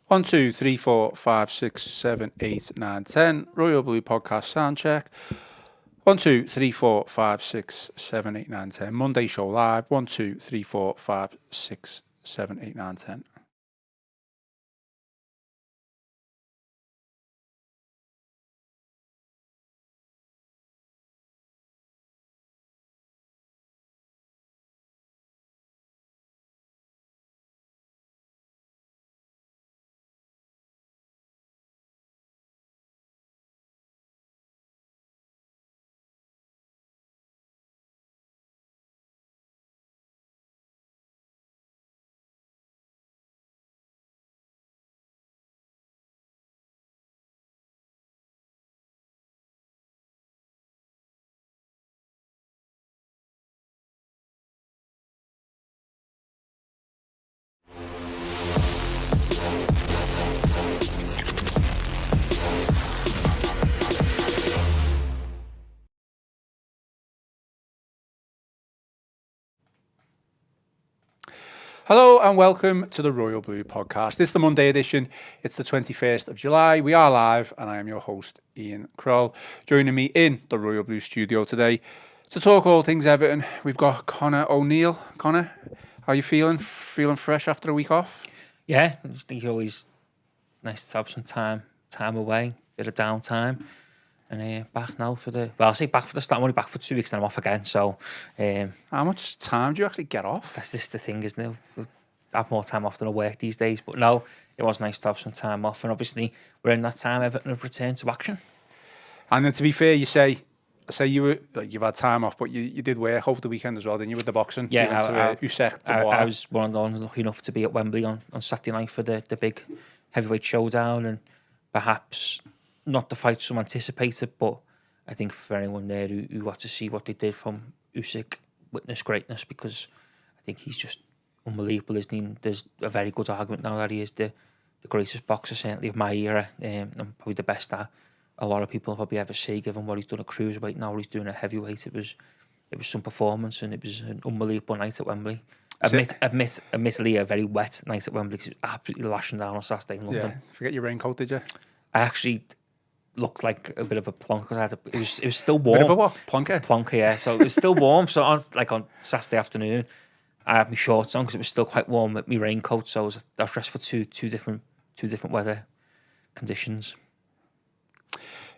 1, 2, 3, 4, 5, 6, 7, 8, 9, 10. Royal Blue Podcast sound check. 1, 2, 3, 4, 5, 6, 7, 8, 9, 10. Monday show live. 1, 2, 3, 4, 5, 6, 7, 8, 9, 10. Hello and welcome to the Royal Blue Podcast. This is the Monday edition. It's the 21st of July. We are live and I am your host, Ian Croll. Joining me in the Royal Blue studio today to talk all things Everton, we've got Connor O'Neill. Connor, how are you feeling? Feeling fresh after a week off? Yeah, I just think it's always nice to have some time away, bit of downtime. And back now for I say back for the start, I'm only back for 2 weeks and I'm off again. So, how much time do you actually get off? That's just the thing, isn't it? I have more time off than I work these days. But no, it was nice to have some time off. And obviously, we're in that time, Everton have returned to action. And then to be fair, you've had time off, but you did work over the weekend as well, didn't you, with the boxing? Yeah, I was one of those lucky enough to be at Wembley on Saturday night for the big heavyweight showdown, and perhaps not the fight some anticipated, but I think for anyone there who got to see what they did from Usyk, witness greatness, because I think he's just unbelievable, isn't he? There's a very good argument now that he is the greatest boxer, certainly of my era, and probably the best that a lot of people probably ever see, given what he's done at cruiserweight, now what he's doing at heavyweight. It was some performance, and it was an unbelievable night at Wembley. Admittedly, a very wet night at Wembley, because it was absolutely lashing down on Saturday in London. Yeah, forget your raincoat, did you? I actually looked like a bit of a plonker, because it was still warm. Bit of a what? Plonker? Plonker, yeah. So it was still warm. So on Saturday afternoon, I had my shorts on because it was still quite warm with my raincoat. So I was dressed for two different weather conditions.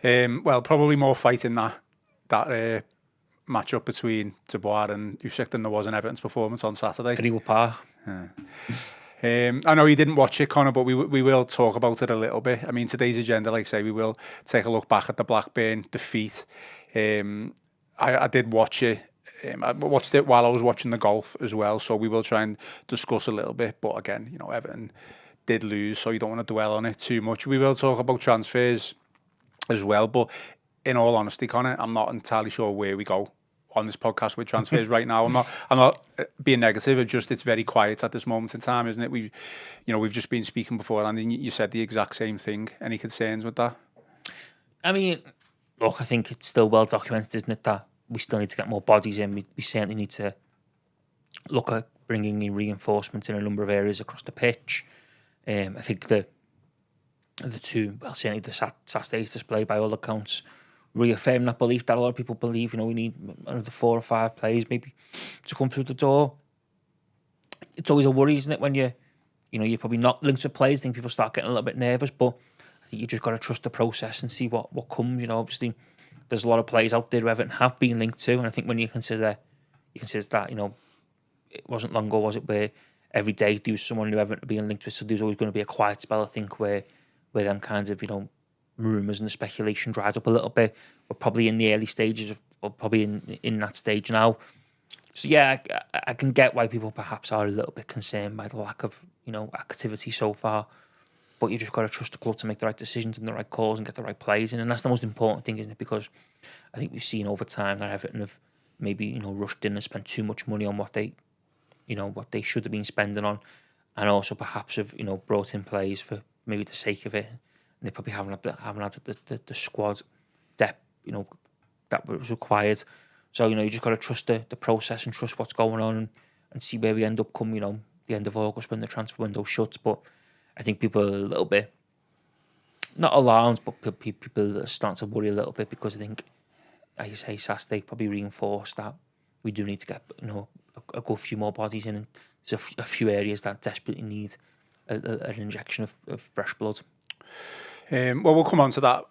Well, probably more fight in that match-up between Dubois and Usyk than there was in Everton's performance on Saturday. Goodison Park. I know you didn't watch it, Connor, but we will talk about it a little bit. I mean, today's agenda, like I say, we will take a look back at the Blackburn defeat. I did watch it. I watched it while I was watching the golf as well, so we will try and discuss a little bit. But again, Everton did lose, so you don't want to dwell on it too much. We will talk about transfers as well, but in all honesty, Connor, I'm not entirely sure where we go on this podcast with transfers right now. I'm not being negative. It's very quiet at this moment in time, isn't it? We've just been speaking before, and you said the exact same thing. Any concerns with that? I mean, look, I think it's still well documented, isn't it, that we still need to get more bodies in. We certainly need to look at bringing in reinforcements in a number of areas across the pitch. I think the Saturday's display, by all accounts, reaffirm that belief that a lot of people believe. We need another 4 or 5 players maybe to come through the door. It's always a worry, isn't it, when you're probably not linked with players. I think people start getting a little bit nervous, but I think you just got to trust the process and see what comes. Obviously there's a lot of players out there who Everton have been linked to, and I think when you consider that, it wasn't long ago, was it, where every day there was someone who Everton being linked with, so there's always going to be a quiet spell, I think, where them kinds of rumours and the speculation dried up a little bit. We're probably in the early stages or probably in that stage now. So yeah, I can get why people perhaps are a little bit concerned by the lack of activity so far. But you just got to trust the club to make the right decisions and the right calls and get the right players in, and that's the most important thing, isn't it? Because I think we've seen over time that Everton have maybe rushed in and spent too much money on what they should have been spending on, and also perhaps have brought in players for maybe the sake of it. And they probably haven't had the squad depth, that was required. So, you just got to trust the process and trust what's going on and see where we end up come, the end of August when the transfer window shuts. But I think people are a little bit, not alarmed, but people are starting to worry a little bit because I think, like you say, Saturday probably reinforced that we do need to get a good few more bodies in. And there's a few areas that desperately need an injection of fresh blood. Well, we'll come on to that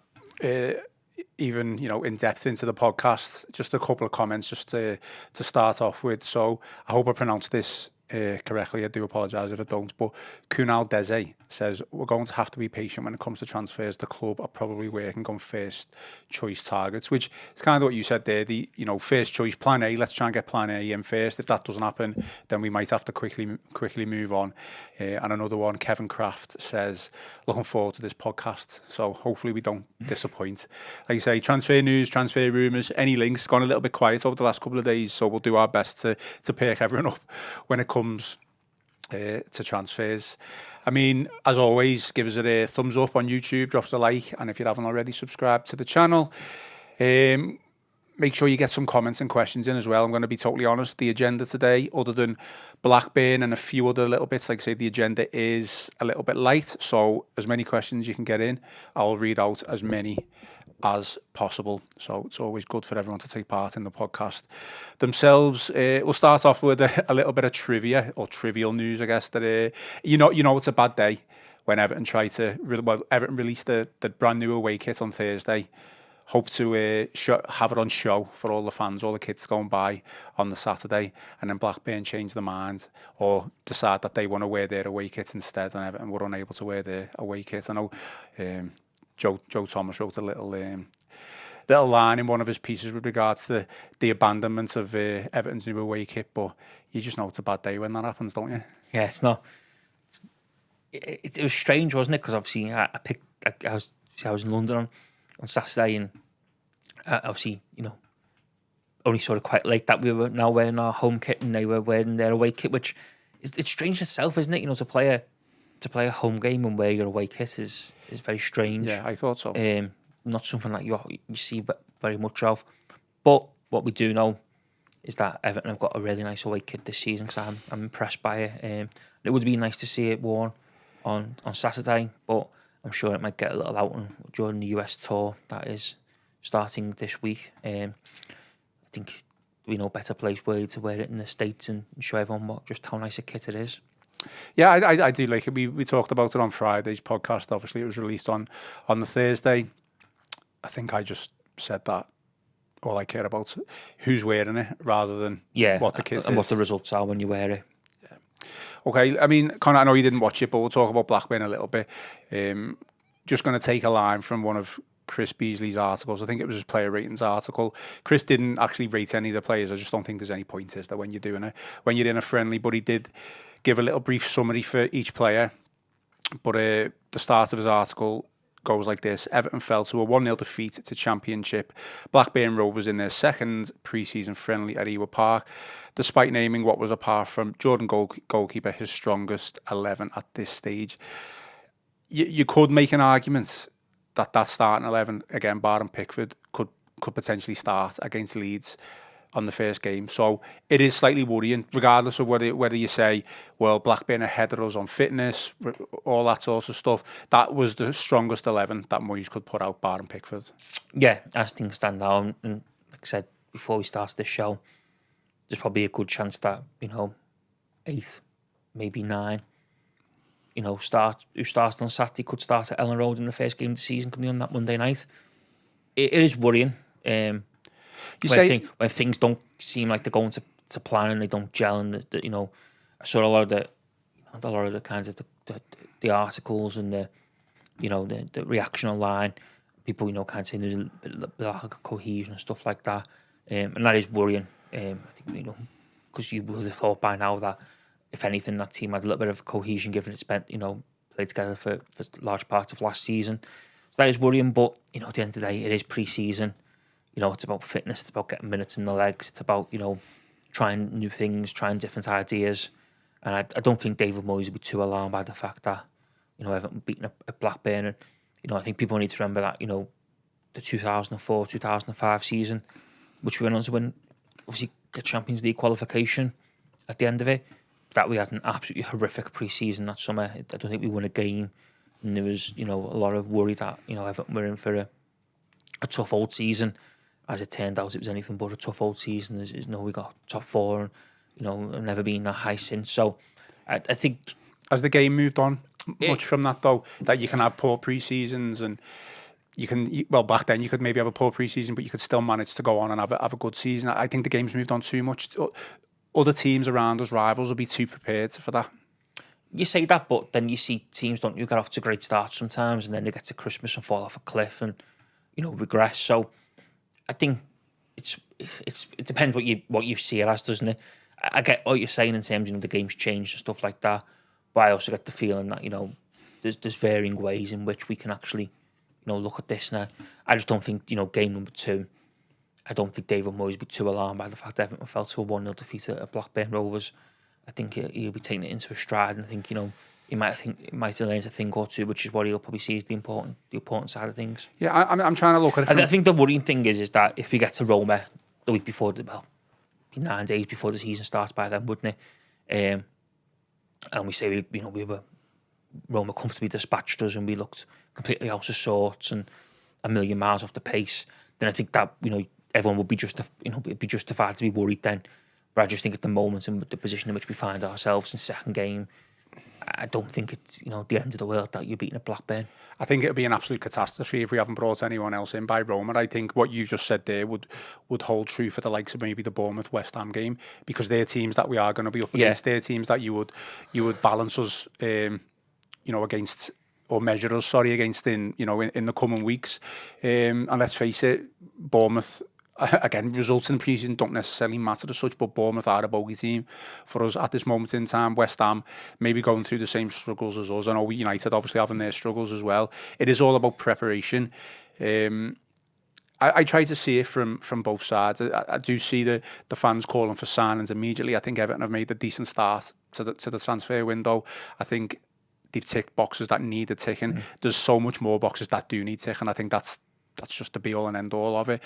even in depth into the podcast. Just a couple of comments just to start off with. So I hope I pronounced this correctly. I do apologise if I don't. But Kunal Deze says, we're going to have to be patient when it comes to transfers. The club are probably working on first choice targets, which is kind of what you said there. The first choice, plan A. Let's try and get plan A in first. If that doesn't happen, then we might have to quickly move on. And another one, Kevin Kraft says, looking forward to this podcast. So hopefully we don't disappoint. Like you say, transfer news, transfer rumours, any links. Gone a little bit quiet over the last couple of days, so we'll do our best to perk everyone up when it comes to transfers. I mean, as always, give us a thumbs up on YouTube, drop us a like, and if you haven't already, subscribe to the channel. Make sure you get some comments and questions in as well. I'm going to be totally honest, the agenda today, other than Blackburn and a few other little bits, like I say, the agenda is a little bit light, so as many questions you can get in, I'll read out as many as possible. So it's always good for everyone to take part in the podcast themselves. We'll start off with a little bit of trivia or trivial news, I guess, that it's a bad day when Everton Everton released the brand new away kit on Thursday. Hope to have it on show for all the fans, all the kids going by on the Saturday, and then Blackburn change their mind or decide that they want to wear their away kit instead, and Everton were unable to wear their away kit. I know Joe Thomas wrote a little line in one of his pieces with regards to the abandonment of Everton's new away kit, but you just know it's a bad day when that happens, don't you? Yeah, it's not. It was strange, wasn't it? Because obviously I was in London on Saturday, and obviously only sort of quite late that we were now wearing our home kit and they were wearing their away kit, which it's strange itself, isn't it? To play a home game and wear your away kit is very strange. Yeah, I thought so. Not something that you see very much of. But what we do know is that Everton have got a really nice away kit this season, because I'm impressed by it. It would be nice to see it worn on Saturday, but I'm sure it might get a little out during the US tour that is starting this week. I think we know better place to wear it in the States and show everyone just how nice a kit it is. Yeah, I do like it. We talked about it on Friday's podcast. Obviously, it was released on the Thursday. I think I just said that all I care about who's wearing it rather than what the kit is. And what the results are when you wear it. Yeah. Okay, I mean, Connor, I know you didn't watch it, but we'll talk about Blackburn a little bit. Just going to take a line from one of Chris Beasley's articles. I think it was his player ratings article. Chris didn't actually rate any of the players. I just don't think there's any point, is there, when you're in a friendly, but he did give a little brief summary for each player. But the start of his article goes like this. Everton fell to a 1-0 defeat to Championship Blackburn Rovers in their second pre-season friendly at Ewood Park, despite naming what was, apart from Jordan goalkeeper, his strongest 11 at this stage. You could make an argument that starting 11, again, barring Pickford, could potentially start against Leeds on the first game. So it is slightly worrying, regardless of whether you say, well, Blackburn ahead of us on fitness, all that sort of stuff. That was the strongest 11 that Moyes could put out, barring Pickford. Yeah, as things stand now, and like I said before we started this show, there's probably a good chance that 8th, maybe 9. Who starts on Saturday could start at Ellen Road in the first game of the season, could be on that Monday night. It is worrying. When things don't seem like they're going to plan and they don't gel, and I saw a lot of the kinds of the articles and the reaction online. People kind of saying there's a bit of lack of cohesion and stuff like that, and that is worrying. I think because you would have thought by now that if anything, that team had a little bit of cohesion, given it spent played together for large parts of last season. So that is worrying, but at the end of the day, it is pre-season. It's about fitness, it's about getting minutes in the legs, it's about trying new things, trying different ideas. And I don't think David Moyes would be too alarmed by the fact that Everton beaten a Blackburn. And I think people need to remember that the 2004-2005 season, which we went on to win, obviously get Champions League qualification at the end of it. that we had an absolutely horrific pre-season that summer. I don't think we won a game, and there was a lot of worry that Everton were in for a tough old season. As it turned out, it was anything but a tough old season. We got top four, and never been that high since. So I think as the game moved on, much from that though, that you can have poor pre-seasons and back then you could maybe have a poor pre-season, but you could still manage to go on and have a good season. I think the game's moved on too much. Other teams around us, rivals, will be too prepared for that. You say that, but then you see teams, don't you, get off to great starts sometimes, and then they get to Christmas and fall off a cliff and regress. So I think it depends what you see it as, doesn't it? I get what you're saying in terms the game's changed and stuff like that, but I also get the feeling that there's varying ways in which we can actually look at this now. I just don't think game number 2. I don't think David Moyes would be too alarmed by the fact that Everton fell to a 1-0 defeat at Blackburn Rovers. I think he'll be taking it into a stride, and I think he might have learned a thing or two, which is what he'll probably see as the important side of things. Yeah, I'm trying to look at it. I think the worrying thing is that if we get to Roma the week before, 9 days before the season starts by then, wouldn't it? And we say we were Roma comfortably dispatched us and we looked completely out of sorts and a million miles off the pace, then I think that everyone would be justified to be worried then. But I just think at the moment and with the position in which we find ourselves in second game, I don't think it's the end of the world that you're beating a Blackburn. I think it would be an absolute catastrophe if we haven't brought anyone else in by Roma. I think what you just said there would hold true for the likes of maybe the Bournemouth West Ham game, because they're teams that we are going to be up against. They're teams that you would balance us against, or measure us against in the coming weeks. And let's face it, Bournemouth, again, results in the pre-season don't necessarily matter as such, but Bournemouth are a bogey team for us at this moment in time. West Ham maybe going through the same struggles as us. I know United obviously having their struggles as well. It is all about preparation. I try to see it from both sides. I do see the fans calling for signings immediately. I think Everton have made a decent start to the transfer window. I think they've ticked boxes that needed ticking. There's so much more boxes that do need ticking. I think that's just the be all and end all of it.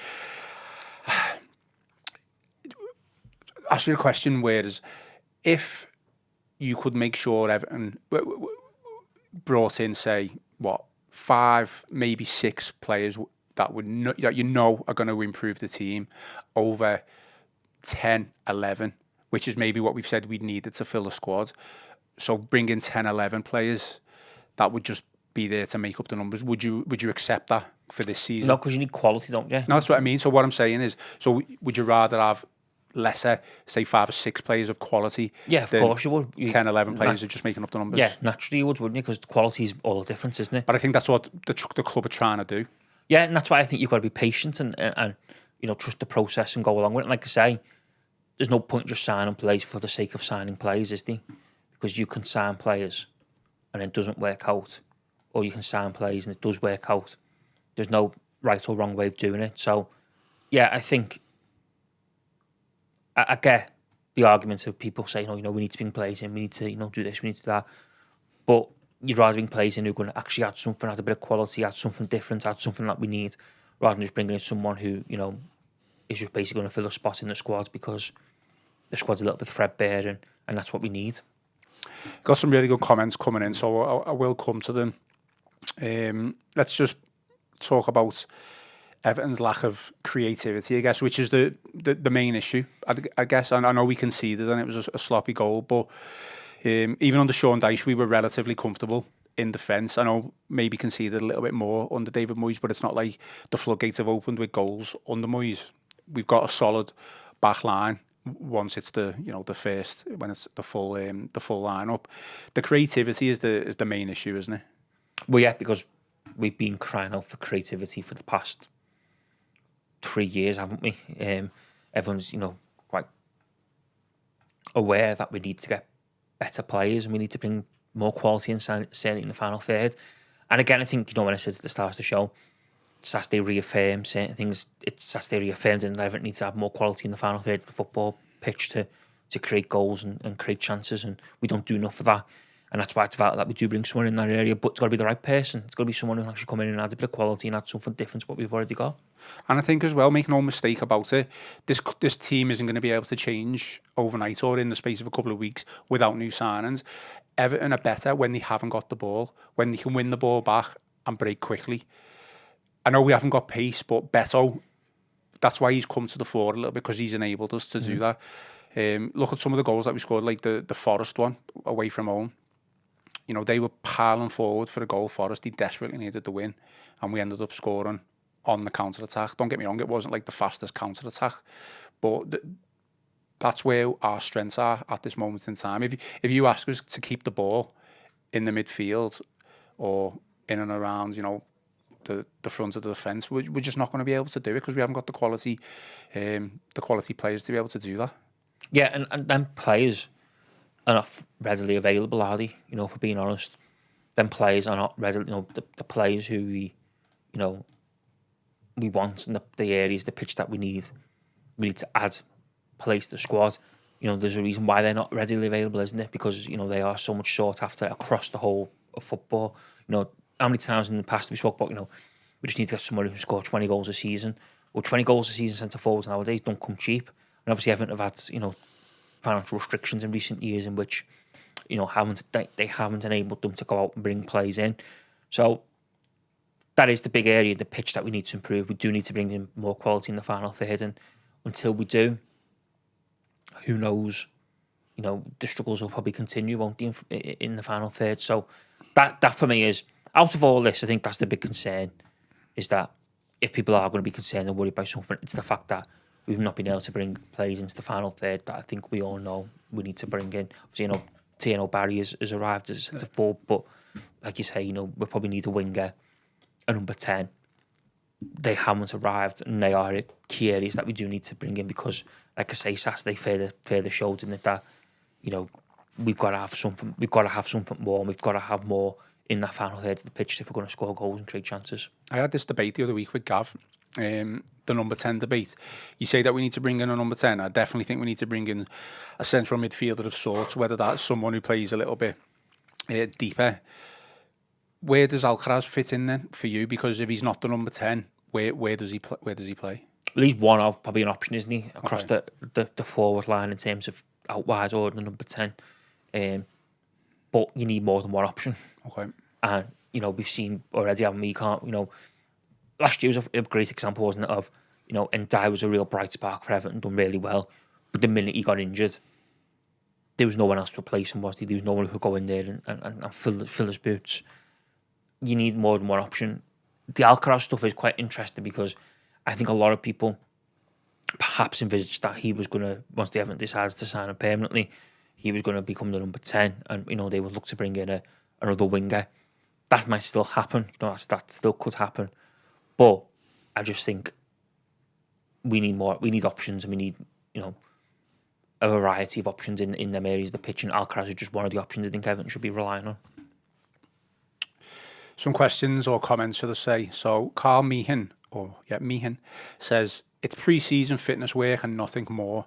Ask you a question, whereas if you could make sure Everton brought in, say, 5, maybe 6 players that are going to improve the team over 10, 11, which is maybe what we've said we needed to fill the squad. So bring in 10, 11 players that would just be there to make up the numbers. Would you accept that for this season? No, because you need quality, don't you? No, that's what I mean. So what I'm saying is, so would you rather have lesser, say 5 or 6 players of quality? Yeah, of course you would. 10, 11 players are just making up the numbers. Yeah, naturally you would, wouldn't you? Because quality is all the difference, isn't it? But I think that's what the club are trying to do. Yeah, and that's why I think you've got to be patient and trust the process and go along with it. And like I say, there's no point just signing players for the sake of signing players, is there? Because you can sign players and it doesn't work out, or you can sign players and it does work out. There's no right or wrong way of doing it. So, yeah, I think I get the arguments of people saying, we need to bring players in, we need to, do this, we need to do that. But you'd rather bring players in who are going to actually add something, add a bit of quality, add something different, add something that we need, rather than just bringing in someone who, is just basically going to fill a spot in the squad because the squad's a little bit threadbare and that's what we need. Got some really good comments coming in, so I will come to them. Let's just talk about Everton's lack of creativity, I guess, which is the main issue. I guess, and I know we conceded and it was a sloppy goal, but even under Sean Dyche, we were relatively comfortable in defence. I know maybe conceded a little bit more under David Moyes, but it's not like the floodgates have opened with goals under Moyes. We've got a solid back line once it's the first, when it's the full lineup. The creativity is the main issue, isn't it? Well, yeah, because we've been crying out for creativity for the past 3 years, haven't we? Everyone's quite aware that we need to get better players and we need to bring more quality and certainly in the final third. And again, I think when I said at the start of the show, Saturday reaffirmed certain things. Saturday reaffirmed and Everton needs to have more quality in the final third of the football pitch to create goals and create chances, and we don't do enough of that. And that's why it's vital that we do bring someone in that area, but it's got to be the right person. It's got to be someone who actually come in and adds a bit of quality and add something different to what we've already got. And I think as well, make no mistake about it, this team isn't going to be able to change overnight or in the space of a couple of weeks without new signings. Everton are better when they haven't got the ball, when they can win the ball back and break quickly. I know we haven't got pace, but Beto, that's why he's come to the fore a little bit, because he's enabled us to do that. Look at some of the goals that we scored, like the Forest one away from home. You know, they were piling forward for a goal. Forest, they desperately needed the win, and we ended up scoring on the counter-attack. Don't get me wrong, it wasn't like the fastest counter-attack, but that's where our strengths are at this moment in time. If you ask us to keep the ball in the midfield or in and around, you know, the front of the defence, we're just not going to be able to do it because we haven't got the quality players to be able to do that. Yeah, and them players are not readily available, are they? You know, for being honest, them players are not readily. You know, the players who we want in the areas, the pitch that we need to add place to the squad. You know, there's a reason why they're not readily available, isn't it? Because, you know, they are so much sought after across the whole of football. You know, how many times in the past we spoke about, you know, we just need to get someone who scores 20 goals a season. Well, 20 goals a season centre forwards nowadays don't come cheap. And obviously Everton have had, you know, financial restrictions in recent years in which, you know, they haven't enabled them to go out and bring players in. So that is the big area of the pitch that we need to improve. We do need to bring in more quality in the final third, and until we do, who knows? You know, the struggles will probably continue, won't they, in the final third? So that for me is, out of all this, I think that's the big concern, is that if people are going to be concerned and worried by something, it's the fact that we've not been able to bring players into the final third that I think we all know we need to bring in. Obviously, you know, Tierno Barry has arrived as a centre forward, but like you say, you know, we probably need a winger, a number 10. They haven't arrived, and they are key areas that we do need to bring in because, like I say, Saturday further showed in it that, you know, we've got to have something. We've got to have something more, and we've got to have more in that final third of the pitch if we're going to score goals and create chances. I had this debate the other week with Gav, the number 10 debate. You say that we need to bring in a number 10. I definitely think we need to bring in a central midfielder of sorts, whether that's someone who plays a little bit deeper. Where does Alcaraz fit in then for you? Because if he's not the number 10, where does he play? Well, he's one of probably an option, isn't he, across the forward line in terms of out wide or the number 10. But you need more than one option. Okay. And, you know, we've seen already, and we can't, you know, last year was a great example, wasn't it, of, you know, Ndiaye was a real bright spark for Everton, done really well. But the minute he got injured, there was no one else to replace him, was there? There was no one who could go in there and fill his boots. You need more than one option. The Alcaraz stuff is quite interesting because I think a lot of people perhaps envisaged that he was going to, once the Everton decides to sign him permanently, he was going to become the number 10 and, you know, they would look to bring in another winger. That might still happen. You know, that still could happen. But I just think we need more. We need options, and we need, you know, a variety of options in them areas of the pitch, and Alcaraz is just one of the options I think Everton should be relying on. Some questions or comments, should I say. So Carl Meehan says, it's pre-season fitness work and nothing more.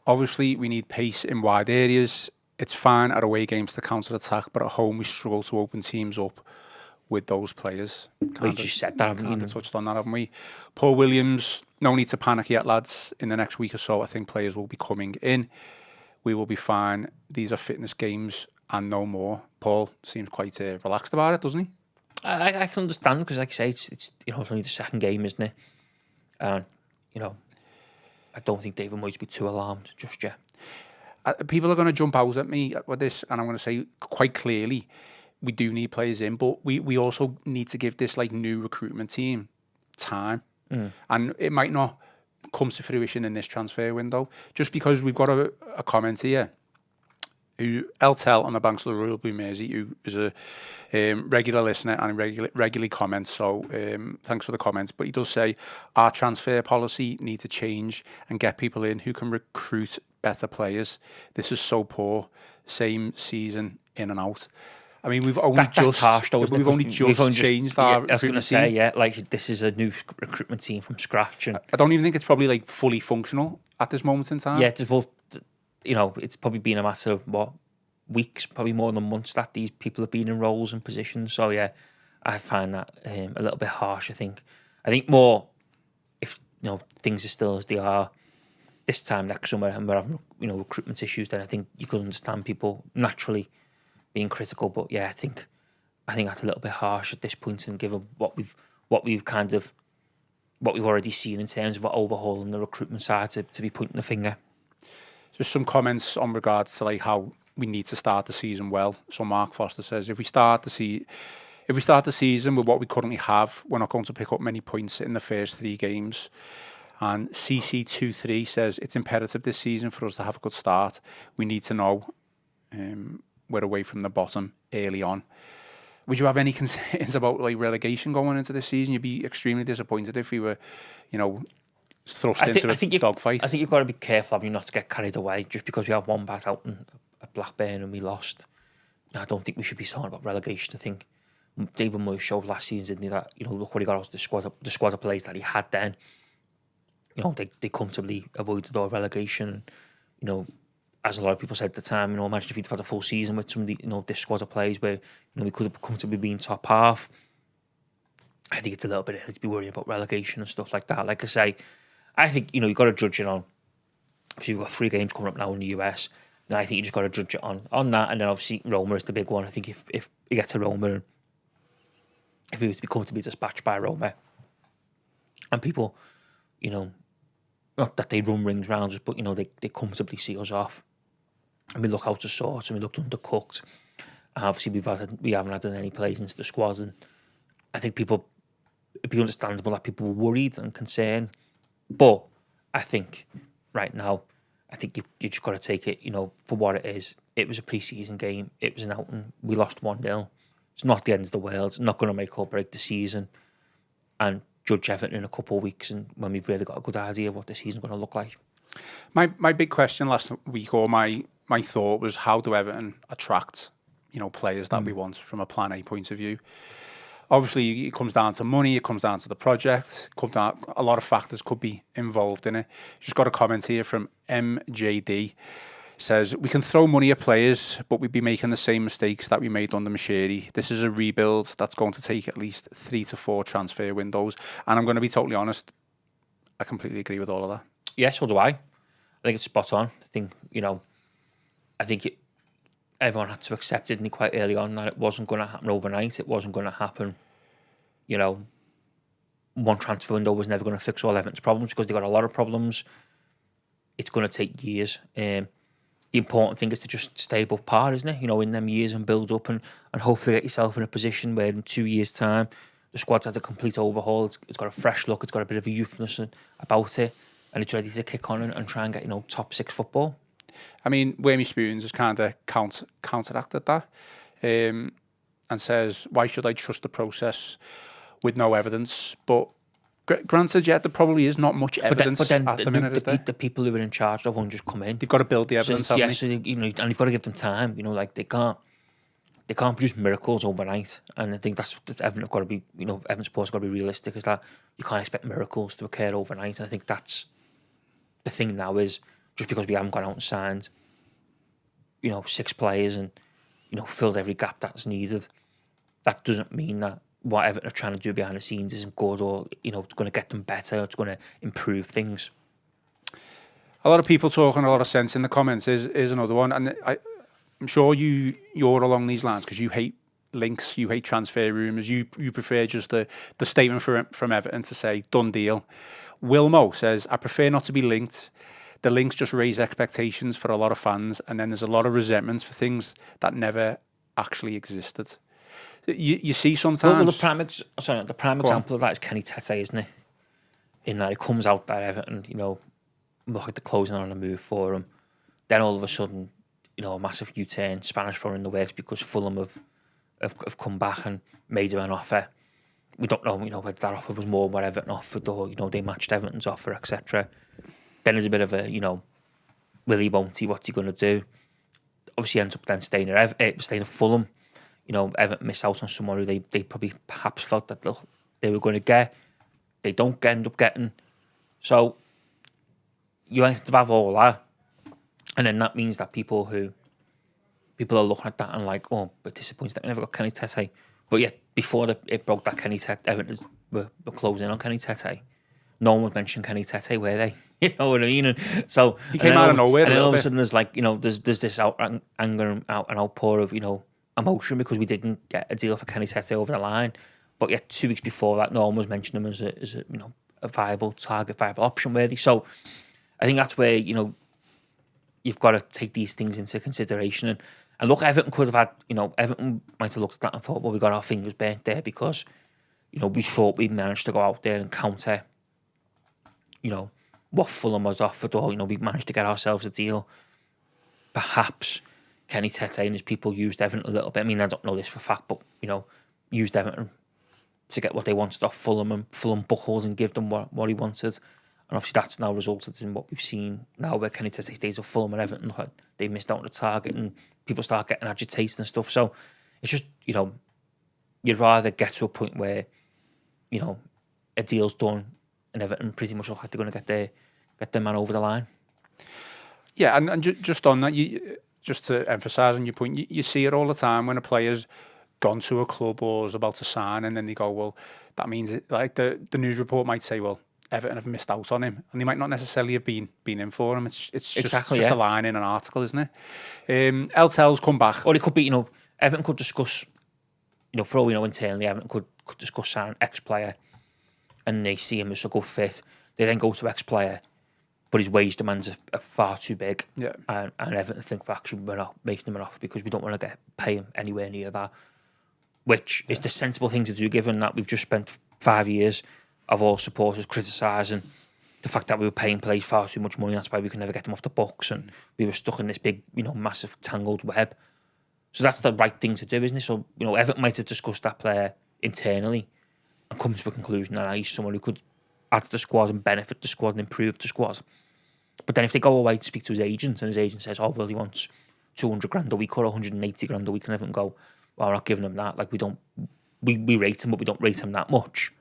Obviously, we need pace in wide areas. It's fine at away games to counter-attack, but at home we struggle to open teams up with those players. We just said that, haven't we? Touched on that, haven't we? Paul Williams, no need to panic yet, lads. In the next week or so, I think players will be coming in. We will be fine. These are fitness games and no more. Paul seems quite relaxed about it, doesn't he? I can understand because, like I say, it's you know, it's only the second game, isn't it? And you know, I don't think David Moyes be too alarmed just yet. People are going to jump out at me with this, and I'm going to say quite clearly, we do need players in, but we also need to give this like new recruitment team time, and it might not come to fruition in this transfer window. Just because we've got a comment here. Who Eltel on the banks of the Royal Blue Mersey, who is a regular listener and regularly comments. So thanks for the comments. But he does say our transfer policy needs to change and get people in who can recruit better players. This is so poor. Same season in and out. I mean, we've only that's harsh, though, we've only just changed our. I was going to say, like this is a new recruitment team from scratch, and I don't even think it's probably like fully functional at this moment in time. Yeah, you know, it's probably been a matter of weeks, probably more than months, that these people have been in roles and positions. So yeah, I find that a little bit harsh. I think more if things are still as they are this time next summer and we're having recruitment issues, then I think you could understand people naturally being critical. But yeah, I think that's a little bit harsh at this point, and given what we've already seen in terms of overhauling the recruitment side to be pointing the finger. Just some comments on regards to like how we need to start the season well. So Mark Foster says if we start the season with what we currently have, we're not going to pick up many points in the first 3 games. And CC23 says it's imperative this season for us to have a good start. We need to know we're away from the bottom early on. Would you have any concerns about like relegation going into this season? You'd be extremely disappointed if we were, thrust into a dogfight. I think you've got to be careful of you not to get carried away just because we had one bat out at Blackburn and we lost. I don't think we should be talking about relegation. I think David Moyes showed last season, didn't he, that look what he got out of the squad of players that he had then. They comfortably avoided all relegation. As a lot of people said at the time, imagine if he'd had a full season with some of the, this squad of players where, we could have comfortably been top half. I think it's a little bit early to be worrying about relegation and stuff like that. Like I say, I think, you've got to judge it on, if you've got 3 games coming up now in the US, then I think you just got to judge it on that. And then obviously Roma is the big one. I think if you get to Roma, if we were to be comfortably dispatched by Roma, and people, not that they run rings round us, but they comfortably see us off, and we look out of sorts and we looked undercooked. And obviously we haven't had any players into the squad, and I think it'd be understandable that people were worried and concerned. But I think right now, I think you just got to take it, for what it is. It was a pre-season game. It was an outing. We lost 1-0. It's not the end of the world. It's not going to make or break the season. And judge Everton in a couple of weeks, and when we've really got a good idea of what the season's going to look like. My big question last week, or my thought, was how do Everton attract players that we want from a plan A point of view? Obviously, it comes down to money, it comes down to the project, a lot of factors could be involved in it. Just got a comment here from MJD. Says, we can throw money at players, but we'd be making the same mistakes that we made under Mashiri. This is a rebuild that's going to take at least 3 to 4 transfer windows. And I'm going to be totally honest, I completely agree with all of that. Yeah, so do I. I think it's spot on. I think, everyone had to accept it, quite early on, that it wasn't going to happen overnight. It wasn't going to happen, one transfer window was never going to fix all Everton's problems, because they've got a lot of problems. It's going to take years. The important thing is to just stay above par, isn't it? In them years, and build up and hopefully get yourself in a position where in 2 years' time, the squad's had a complete overhaul. It's got a fresh look. It's got a bit of a youthness about it, and it's ready to kick on and try and get, top 6 football. I mean, Wormy Spoons has kind of counteracted that and says, why should I trust the process with no evidence? But granted, yeah, there probably is not much evidence at the minute, is there? The people who are in charge of one just come in. They've got to build the evidence, haven't they? So, and you've got to give them time. They can't produce miracles overnight. And I think that's what Everton have got to be. Everton supporters have got to be realistic. Is that you can't expect miracles to occur overnight. And I think that's the thing now, is just because we haven't gone out and signed, 6 players and filled every gap that's needed, that doesn't mean that what Everton are trying to do behind the scenes isn't good, or it's going to get them better, it's going to improve things. A lot of people talking a lot of sense in the comments is another one, and I'm sure you're along these lines, because you hate links, you hate transfer rumours, you prefer just the statement from Everton to say done deal. Wilmo says, I prefer not to be linked. The links just raise expectations for a lot of fans, and then there's a lot of resentment for things that never actually existed. You see sometimes... Well, the prime example of that is Kenny Tete, isn't it? In that it comes out that Everton, look like they're closing on a move for him. Then all of a sudden, a massive U-turn, Spanish for in the works, because Fulham have come back and made him an offer. We don't know, whether that offer was more what Everton offered, or, they matched Everton's offer, etc. Then there's a bit of a, will he, won't he, what's he going to do? Obviously ends up then staying at Fulham. Everton miss out on someone who they probably perhaps felt that they were going to get. They don't end up getting. So you have to have all that. And then that means that people who, people are looking at that and like, oh, but disappointed that we never got Kenny Tete. But yet, before it broke that Kenny Tete, Everton were closing on Kenny Tete. No one was mentioning Kenny Tete, were they? You know what I mean? And so he came out of nowhere, and then all of a bit. sudden there's like, there's this anger and outpour of emotion because we didn't get a deal for Kenny Tete over the line. But yet 2 weeks before that, no one was mentioning him as a a viable target, viable option, worthy. So I think that's where you've got to take these things into consideration. And look, Everton could have had, Everton might have looked at that and thought, well, we got our fingers burnt there because, we thought we managed to go out there and counter, what Fulham was offered, or, we managed to get ourselves a deal. Perhaps Kenny Tete and his people used Everton a little bit. I mean, I don't know this for a fact, but, used Everton to get what they wanted off Fulham, and Fulham buckles and give them what he wanted. And obviously that's now resulted in what we've seen now where Kenny Tete stays at Fulham and Everton, they missed out on the target and people start getting agitated and stuff. So it's just, you'd rather get to a point where, a deal's done and Everton pretty much look like they're going to get their man over the line. Yeah, and just on that, just to emphasise on your point, you see it all the time when a player's gone to a club or is about to sign, and then they go, well, that means like the news report might say, well, Everton have missed out on him, and they might not necessarily have been in for him. It's exactly, just a line in an article, isn't it? LTL's come back, or it could be, Everton could discuss, for all we know internally, Everton could discuss signing X player, and they see him as a good fit. They then go to X player, but his wage demands are far too big. Yeah, and Everton think, well, actually, we're not making him an offer because we don't want to pay him anywhere near that. Which is the sensible thing to do, given that we've just spent 5 years of all supporters criticising the fact that we were paying players far too much money. That's why we could never get them off the books, and we were stuck in this big, massive tangled web. So that's the right thing to do, isn't it? So, Everton might have discussed that player internally and come to a conclusion that he's someone who could add to the squad and benefit the squad and improve the squad. But then if they go away to speak to his agent and his agent says, oh, well, he wants 200 grand a week or 180 grand a week, and Everton go, well, we're not giving him that. Like, we rate him, but we don't rate him that much.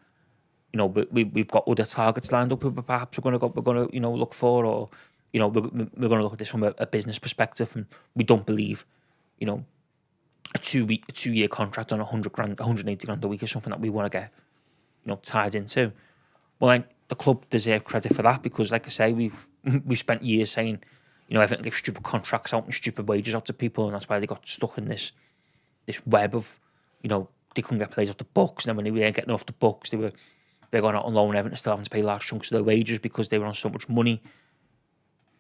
But we've got other targets lined up. Perhaps we're going to look for, or we're going to look at this from a business perspective, and we don't believe, a 2-year contract on 100 grand, 180 grand a week is something that we want to get, tied into. Well, then the club deserve credit for that because, like I say, we've spent years saying, Everton give stupid contracts out and stupid wages out to people, and that's why they got stuck in this web of, they couldn't get players off the books, and then when they weren't getting off the books, they're going out on loan. Everton still having to pay large chunks of their wages because they were on so much money.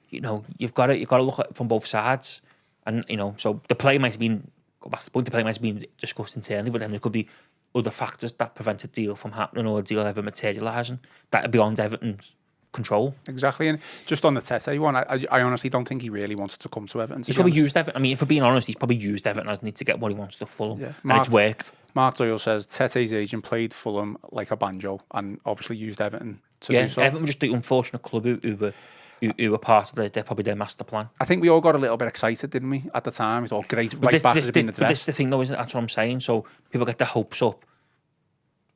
You've got to look at it from both sides, and so the play might have been, that's the point, the play might have been discussed internally, but then there could be other factors that prevent a deal from happening or a deal ever materialising that are beyond Everton's control. Exactly. And just on the Tete one, I honestly don't think he really wanted to come to Everton. He's probably used Everton. I mean, if we're being honest, he's probably used Everton as need to get what he wants to Fulham. Yeah. And it's worked. Mark Doyle says Tete's agent played Fulham like a banjo and obviously used Everton to do so. Everton were just the unfortunate club who were part of probably their master plan. I think we all got a little bit excited, didn't we, at the time? We thought, great, right back has been addressed. But this is the thing, though, isn't it? That's what I'm saying. So people get their hopes up.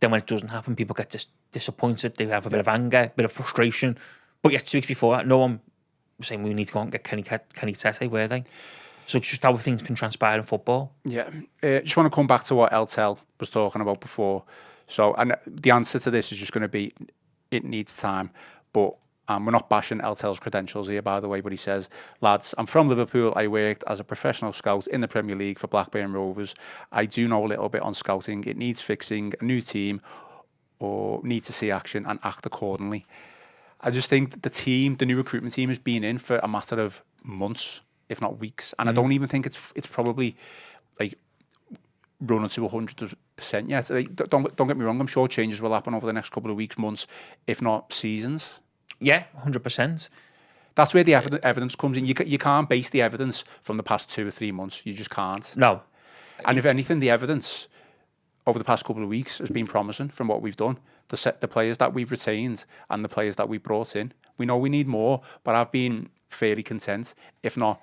Then when it doesn't happen, people get disappointed. They have a bit of anger, a bit of frustration. But yet 2 weeks before that, no one was saying we need to go out and get Kenny Tete, were they? So it's just how things can transpire in football. Yeah. Just want to come back to what LTL was talking about before. So, and the answer to this is just going to be, it needs time. But we're not bashing LTL's credentials here, by the way, but he says, lads, I'm from Liverpool. I worked as a professional scout in the Premier League for Blackburn Rovers. I do know a little bit on scouting. It needs fixing, a new team, or need to see action and act accordingly. I just think the new recruitment team has been in for a matter of months, if not weeks. And I don't even think it's probably like running to 100% yet. Like, don't get me wrong, I'm sure changes will happen over the next couple of weeks, months, if not seasons. Yeah, 100%. That's where the evidence comes in. You can't base the evidence from the past 2 or 3 months. You just can't. No. And if anything, the evidence over the past couple of weeks has been promising from what we've done. The players that we've retained and the players that we brought in. We know we need more, but I've been fairly content, if not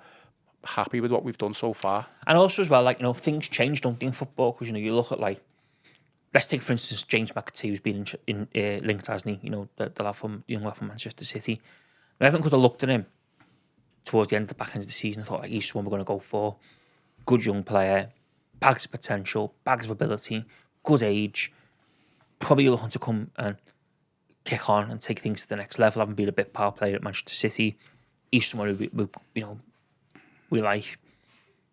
happy with what we've done so far. And also as well, things change, don't they, in football? Because, you look at, let's take, for instance, James McAtee, who's been linked, hasn't he? The young lad from Manchester City. Now, Everton could have looked at him towards the back end of the season and thought, he's someone we're going to go for. good young player, bags of potential, bags of ability, good age, probably looking to come and kick on and take things to the next level, having been a bit power player at Manchester City. He's someone who we like.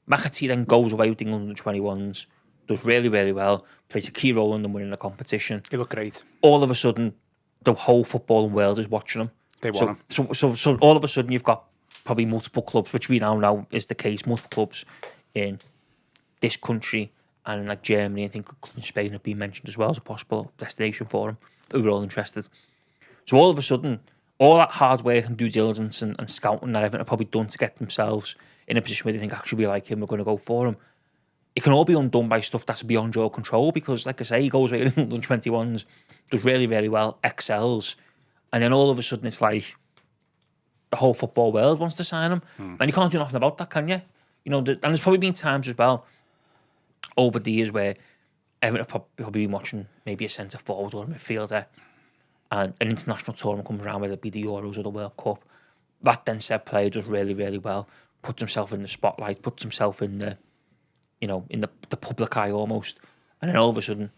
McAtee then goes away with the England 21s, does really, really well, plays a key role in them winning the competition. He looked great. All of a sudden, the whole footballing world is watching him. They want him. So all of a sudden, you've got probably multiple clubs, which we now know is the case, multiple clubs in this country and in like Germany, I think in Spain have been mentioned as well as a possible destination for him. We were all interested. So all of a sudden, all that hard work and due diligence and scouting that Everton have probably done to get themselves in a position where they think, actually, we like him, we're going to go for him. It can all be undone by stuff that's beyond your control because, like I say, he goes away with the 21s, does really, really well, excels, and then all of a sudden it's like the whole football world wants to sign him. And you can't do nothing about that, can you? And there's probably been times as well over the years where Everton have probably been watching maybe a centre forward or a midfielder, and an international tournament comes around, whether it be the Euros or the World Cup. That then said player does really, really well, puts himself in the spotlight, puts himself in the, in the public eye almost, and then all of a sudden,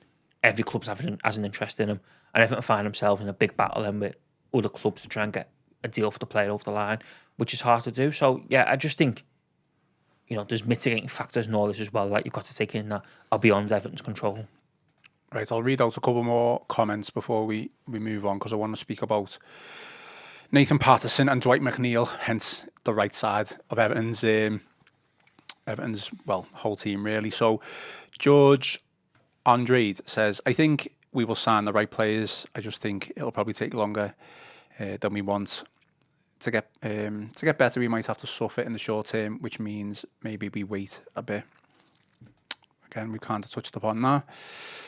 every club's has an interest in him, and Everton find themselves in a big battle then with other clubs to try and get a deal for the player over the line, which is hard to do. So yeah, I just think, there's mitigating factors and all this as well that you've got to take in that are beyond Everton's control. Right, I'll read out a couple more comments before we move on because I want to speak about Nathan Patterson and Dwight McNeil, hence the right side of Everton's whole team really. So George Andrade says, I think we will sign the right players. I just think it'll probably take longer than we want. To get better, we might have to suffer in the short term, which means maybe we wait a bit. Again, we kind of touched upon that.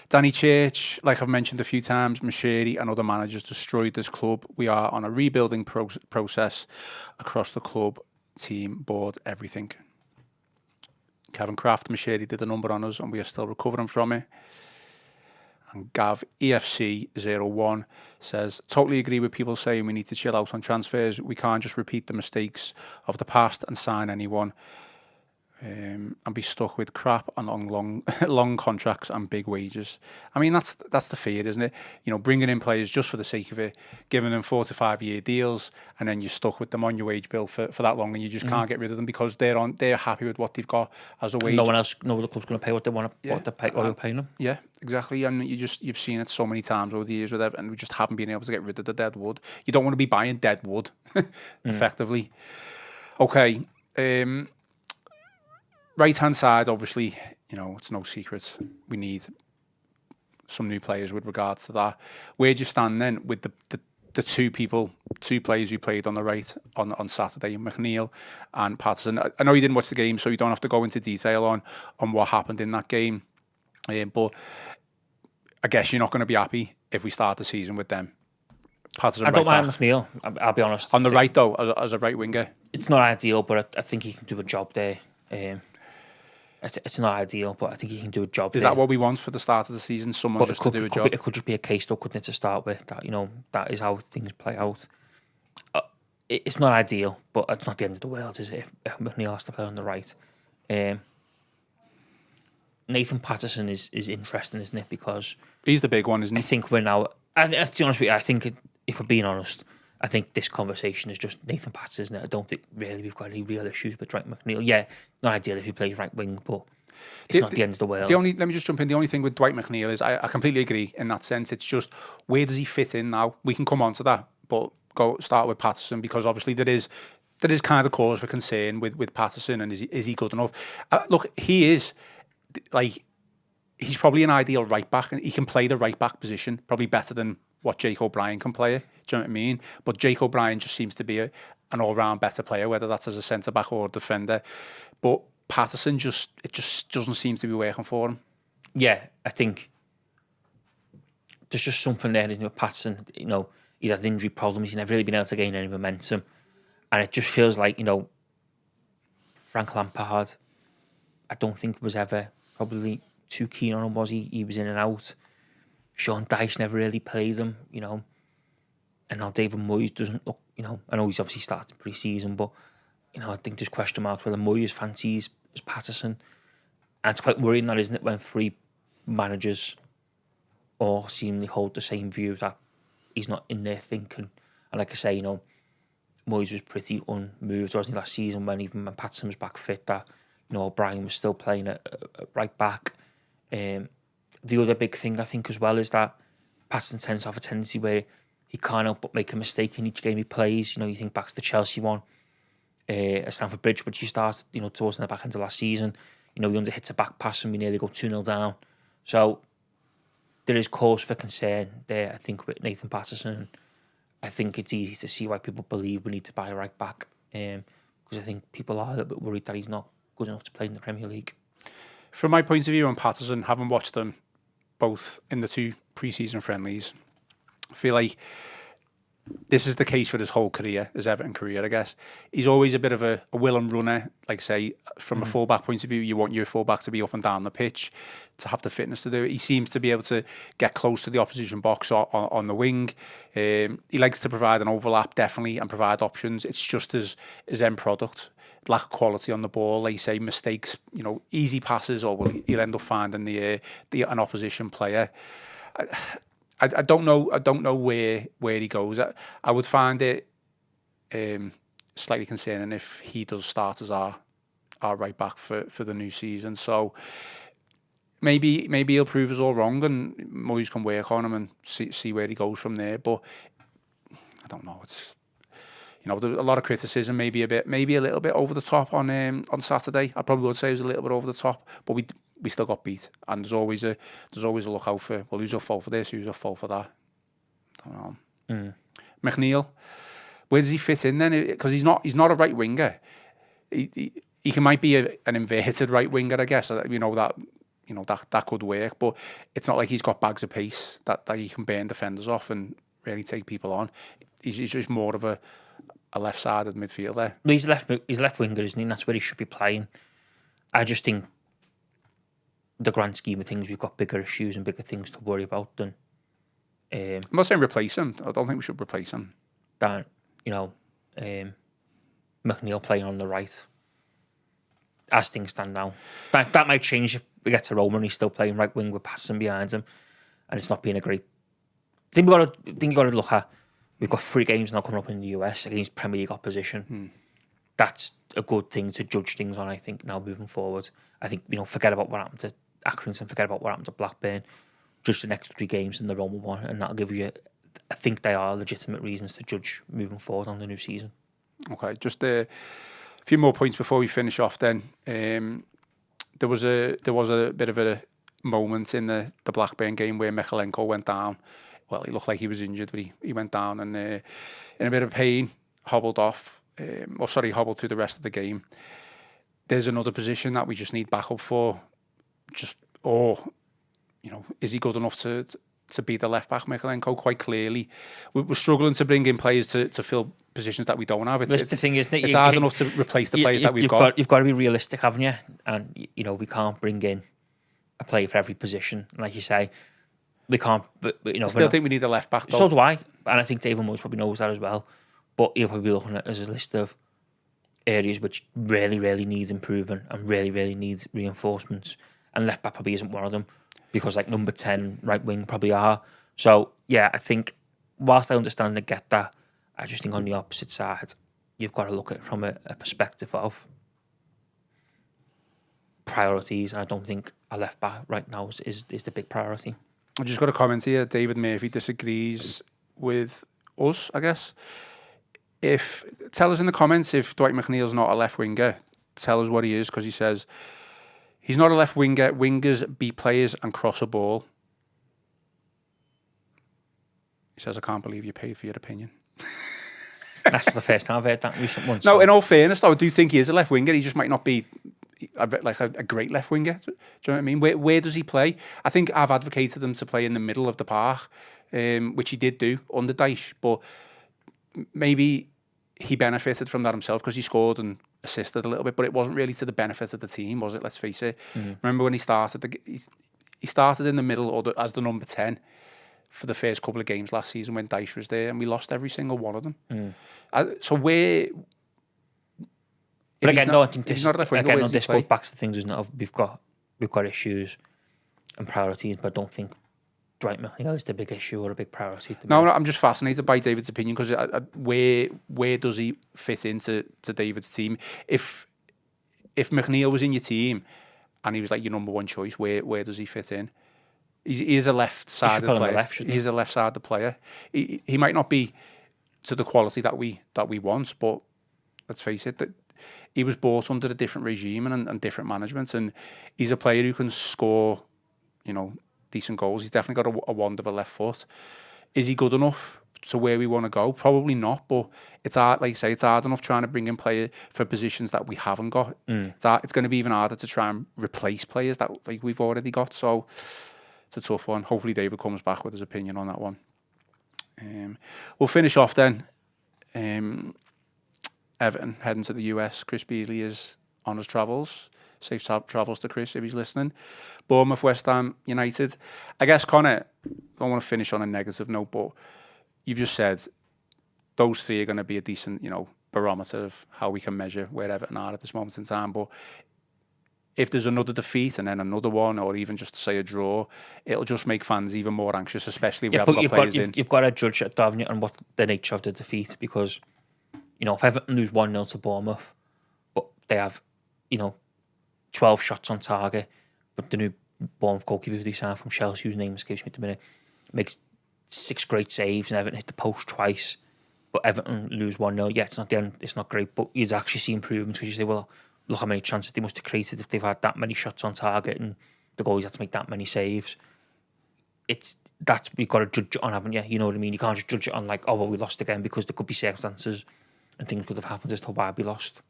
Danny Church, like I've mentioned a few times, Mashiri and other managers destroyed this club. We are on a rebuilding process across the club, team, board, everything. Kevin Kraft, Mashiri did a number on us and we are still recovering from it. And Gav EFC01 says, totally agree with people saying we need to chill out on transfers. We can't just repeat the mistakes of the past and sign anyone and be stuck with crap and long contracts and big wages. I mean, that's the fear, isn't it? Bringing in players just for the sake of it, giving them 4 to 5 year deals, and then you're stuck with them on your wage bill for that long, and you just can't get rid of them because they're happy with what they've got as a wage. No other club's going to pay what they want to, what they're paying them. Yeah, exactly. And you've seen it so many times over the years with Everton, and we just haven't been able to get rid of the dead wood. You don't want to be buying dead wood, effectively. Okay. Right-hand side, obviously, it's no secret. We need some new players with regards to that. Where do you stand then with the two players who played on the right on Saturday, McNeil and Patterson? I know you didn't watch the game, so you don't have to go into detail on what happened in that game. But I guess you're not going to be happy if we start the season with them. Patterson, I don't mind McNeil, I'll be honest. On the right, though, as a right winger? It's not ideal, but I think he can do a job there. It's not ideal, but I think he can do a job. Is that what we want for the start of the season? Someone just to do a job? It could just be a case, though, couldn't it, to start with? That that is how things play out. It's not ideal, but it's not the end of the world, is it? If McNeil has to play on the right. Nathan Patterson is interesting, isn't it? Because he's the big one, isn't he? I think we're now. And to be honest with you, I think if we're being honest, I think this conversation is just Nathan Patterson, isn't it? I don't think really we've got any real issues with Dwight McNeil. Yeah, not ideal if he plays right wing, but it's not the end of the world. Let me just jump in. The only thing with Dwight McNeil is I completely agree in that sense. It's just, where does he fit in now? We can come on to that, but start with Patterson, because obviously there is kind of cause for concern with Patterson, and is he good enough? Look, he is, he's probably an ideal right back, and he can play the right back position probably better than what Jake O'Brien can play. Do you know what I mean? But Jake O'Brien just seems to be an all-round better player, whether that's as a centre-back or a defender. But Patterson, it just doesn't seem to be working for him. Yeah, I think there's just something there, isn't it, with Patterson? He's had injury problems. He's never really been able to gain any momentum. And it just feels like, Frank Lampard, I don't think was ever probably too keen on him, was he? He was in and out. Sean Dyche never really played him, And now David Moyes doesn't look, I know he's obviously started pre-season, but, I think there's question marks whether Moyes fancies as Patterson. And it's quite worrying that, isn't it, when 3 managers all seemingly hold the same view that he's not in there thinking. And like I say, Moyes was pretty unmoved, wasn't he, last season when Patterson was back fit, that, O'Brien was still playing at right back. The other big thing, I think, as well, is that Patterson tends to have a tendency where he can't help but make a mistake in each game he plays. You think back to the Chelsea one at Stamford Bridge, which he started, towards the back end of last season. He underhits a back pass and we nearly go 2-0 down. So there is cause for concern there, I think, with Nathan Patterson. I think it's easy to see why people believe we need to buy a right back, because I think people are a little bit worried that he's not good enough to play in the Premier League. From my point of view on Patterson, having watched them both in the 2 pre-season friendlies, I feel like this is the case for his whole career, his Everton career, I guess. He's always a bit of a willing runner. Like, say, from a full-back point of view, you want your full-back to be up and down the pitch, to have the fitness to do it. He seems to be able to get close to the opposition box on the wing. He likes to provide an overlap, definitely, and provide options. It's just his end product. Lack of quality on the ball, like you say, mistakes, easy passes, or he'll end up finding an opposition player. I don't know. I don't know where he goes. I would find it slightly concerning if he does start as our right back for the new season. So maybe he'll prove us all wrong, and Moyes can work on him and see where he goes from there. But I don't know. It's there's a lot of criticism, maybe a little bit over the top on Saturday. I probably would say it was a little bit over the top, but we still got beat, and there's always a look out for, well, who's at fault for this, who's at fault for that. I don't know. McNeil, where does he fit in then? Because he's not a right winger. He might be an inverted right winger, I guess. That could work, but it's not like he's got bags of pace that he can burn defenders off and really take people on. He's just more of a left-sided midfielder. He's left winger, isn't he? And that's where he should be playing. I just think the grand scheme of things, we've got bigger issues and bigger things to worry about than. I'm not saying replace him. I don't think we should replace him. Than McNeil playing on the right. As things stand now, that might change if we get to Roma and he's still playing right wing with Patterson behind him, and it's not being a great. I think you got to look at. We've got 3 games now coming up in the US against Premier League opposition. That's a good thing to judge things on, I think, now moving forward. I think, forget about what happened to Accrington, forget about what happened to Blackburn. Just the next 3 games in the Roma one, and that'll give you, I think they are legitimate reasons to judge moving forward on the new season. Okay, just a few more points before we finish off then. There was a bit of a moment in the Blackburn game where Mykolenko went down. Well, he looked like he was injured, but he went down and in a bit of pain, hobbled off. Hobbled through the rest of the game. There's another position that we just need backup for. Is he good enough to be the left back, Mykolenko? Quite clearly, we're struggling to bring in players to fill positions that we don't have. That's the thing, isn't it? It's hard enough to replace the players that we've got. You've got to be realistic, haven't you? And we can't bring in a player for every position, like you say. We can't, but I still think we need a left back, though. So do I, and I think David Moyes probably knows that as well. But he'll probably be looking at it as a list of areas which really, really needs improvement and really, really needs reinforcements. And left back probably isn't one of them, because like number 10 right wing probably are. So yeah, I think whilst I understand and get that, I just think on the opposite side, you've got to look at it from a perspective of priorities. And I don't think a left back right now is the big priority. I just got a comment here. David Murphy disagrees with us, I guess. Tell us in the comments if Dwight McNeil's not a left winger. Tell us what he is, because he says he's not a left winger. Wingers beat players and cross a ball. He says, I can't believe you paid for your opinion. That's the first time I've heard that recent one. No, in all fairness, though, I do think he is a left winger. He just might not be like a great left winger. Do you know what I mean? Where does he play? I think I've advocated him to play in the middle of the park, which he did do under Dyche, but maybe he benefited from that himself because he scored and assisted a little bit, but it wasn't really to the benefit of the team, was it? Let's face it. Remember when he started? He started in the middle or as the number 10 for the first couple of games last season when Dyche was there, and we lost every single one of them. So where... But again, I think this goes back to the things, isn't it? We've got we've got issues and priorities, but I don't think Dwight McNeil is the big issue or a big priority. No, I'm just fascinated by David's opinion because where does he fit into David's team? If McNeil was in your team and he was like your number one choice, where does he fit in? He is a left-sided player. He's a left-sided player. He might not be to the quality that we want, but let's face it, that he was bought under a different regime and different management, and he's a player who can score, decent goals. He's definitely got a wand of a left foot. Is he good enough to where we want to go? Probably not, but it's hard, like you say, it's hard enough trying to bring in players for positions that we haven't got. It's going to be even harder to try and replace players that we've already got, so it's a tough one. Hopefully David comes back with his opinion on that one. We'll finish off then. Everton heading to the US. Chris Beasley is on his travels. Safe travels to Chris if he's listening. Bournemouth, West Ham United. I guess, Connor, I don't want to finish on a negative note, but you've just said those three are going to be a decent, barometer of how we can measure where Everton are at this moment in time. But if there's another defeat and then another one, or even just to say a draw, it'll just make fans even more anxious, especially if we haven't got players in. You've got to judge it, haven't you, on what the nature of the defeat, because, if Everton lose 1-0 to Bournemouth, but they have, 12 shots on target, but the new Bournemouth goalkeeper who they signed from Chelsea, whose name escapes me at the minute, makes 6 great saves, and Everton hit the post twice, but Everton lose 1-0. Yeah, it's not the end, it's not great, but you'd actually see improvements because you say, well, look how many chances they must have created if they've had that many shots on target and the goalies had to make that many saves. That's we've got to judge it on, haven't you? You know what I mean? You can't just judge it on like, oh, well, we lost again, because there could be circumstances and things could have happened as to why we lost.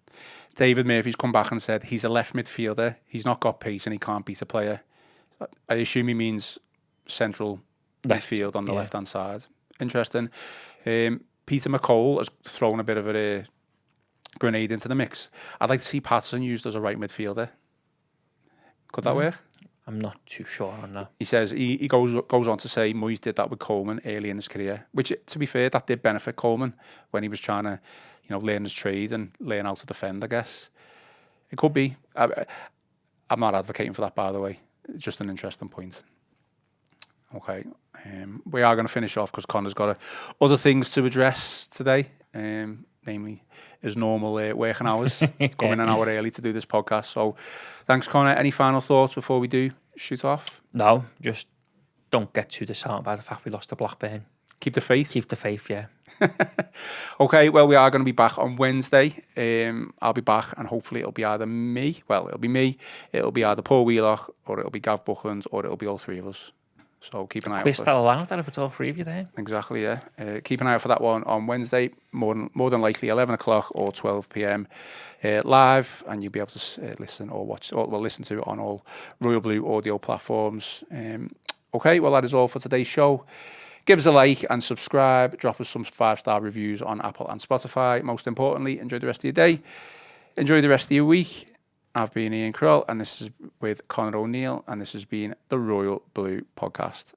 David Murphy's come back and said he's a left midfielder. He's not got pace and he can't beat a player. I assume he means central midfield on the left-hand side. Interesting. Peter McColl has thrown a bit of a grenade into the mix. I'd like to see Patterson used as a right midfielder. Could that work? I'm not too sure on that. He says he goes on to say Moyes did that with Coleman early in his career, which, to be fair, that did benefit Coleman when he was trying to, learn his trade and learn how to defend, I guess. It could be. I'm not advocating for that, by the way. It's just an interesting point. Okay. We are going to finish off because Connor's got other things to address today, namely his normal working hours, coming an hour early to do this podcast. So thanks, Connor. Any final thoughts before we do shoot off? No, just don't get too disheartened by the fact we lost to Blackburn. Keep the faith. Keep the faith, yeah. Okay, well, we are going to be back on Wednesday. I'll be back, and hopefully it'll be either me. Well, it'll be me. It'll be either Paul Wheelock, or it'll be Gav Buckland, or it'll be all three of us. So keep an eye out. We're still alive then if it's all three of you there. Exactly, yeah. Keep an eye out for that one on Wednesday, more than likely 11 o'clock or 12 p.m. Live, and you'll be able to listen or watch, or listen to it on all Royal Blue audio platforms. Okay, well, that is all for today's show. Give us a like and subscribe. Drop us some 5-star reviews on Apple and Spotify. Most importantly, enjoy the rest of your day. Enjoy the rest of your week. I've been Ian Croll, and this is with Conor O'Neill, and this has been the Royal Blue Podcast.